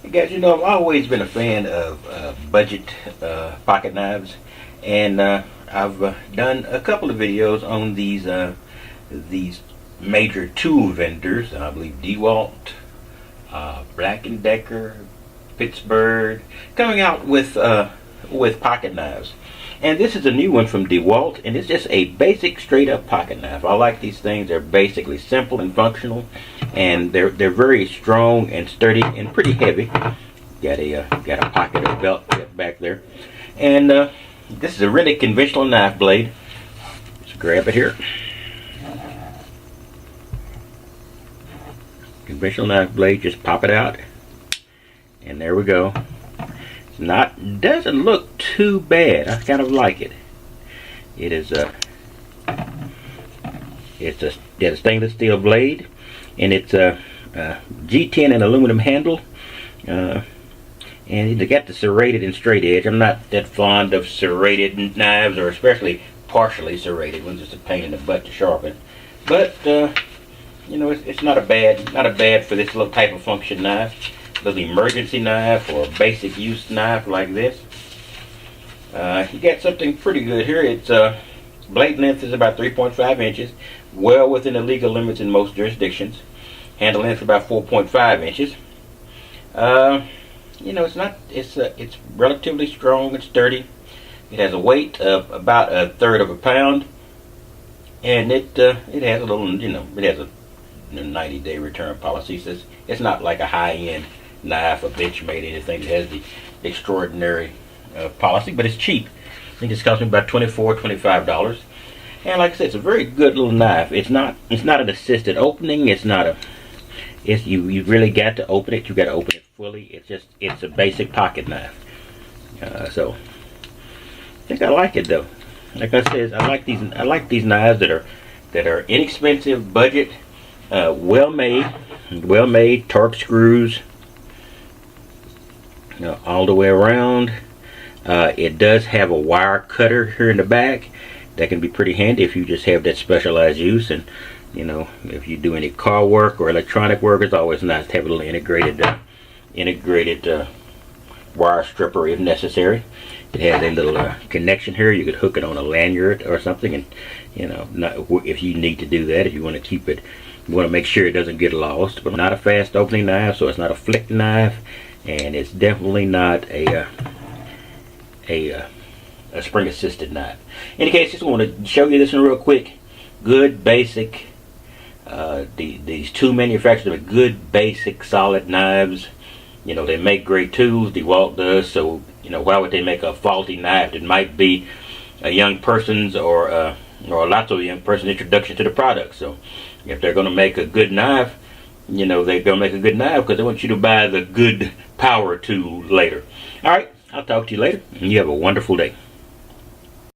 Hey guys, you know, I've always been a fan of budget pocket knives, and I've done a couple of videos on these major tool vendors. I believe DEWALT, Black & Decker, Pittsburgh, coming out with pocket knives. And this is a new one from DEWALT, and it's just a basic straight up pocket knife. I like these things. They're basically simple and functional, and they're very strong and sturdy and pretty heavy. Got a pocket or belt back there. And this is a really conventional knife blade. Just grab it here. Conventional knife blade, just pop it out. And there we go. Doesn't look too bad. I kind of like it. It is it's a stainless steel blade, and it's a G10 and aluminum handle, and it got the serrated and straight edge. I'm not that fond of serrated knives, or especially partially serrated ones. It's a pain in the butt to sharpen, but you know, it's not a bad for this little type of function knife. Little emergency knife or basic use knife like this. You got something pretty good here. It's blade length is about 3.5 inches, well within the legal limits in most jurisdictions. Handle length about 4.5 inches. You know, it's relatively strong and sturdy. It has a weight of about 1/3 of a pound, and it has a little, you know, it has a 90-day return policy. So it's not like a high-end knife, a Benchmade, anything that has the extraordinary policy, but it's cheap. I think it's cost me about $25. And like I said, it's a very good little knife. It's not an assisted opening. You really got to open it. You got to open it fully. It's a basic pocket knife. So I think I like it though. Like I said, I like these knives that are inexpensive, budget, well made, Torx screws. You know, all the way around. It does have a wire cutter here in the back. That can be pretty handy if you just have that specialized use, and you know, if you do any car work or electronic work, it's always nice to have a little integrated wire stripper if necessary. It has a little connection here. You could hook it on a lanyard or something, and you know, if you need to do that, if you want to keep it, you want to make sure it doesn't get lost. But not a fast opening knife, so it's not a flick knife. And it's definitely not a spring assisted knife. In any case, just want to show you this one real quick. Good basic. These two manufacturers are good basic solid knives. You know, they make great tools. DEWALT does. So you know, why would they make a faulty knife that might be a young person's or lots of young person's introduction to the product? So if they're going to make a good knife, you know, they're going to make a good knife because they want you to buy the good power tool later. All right, I'll talk to you later, and you have a wonderful day.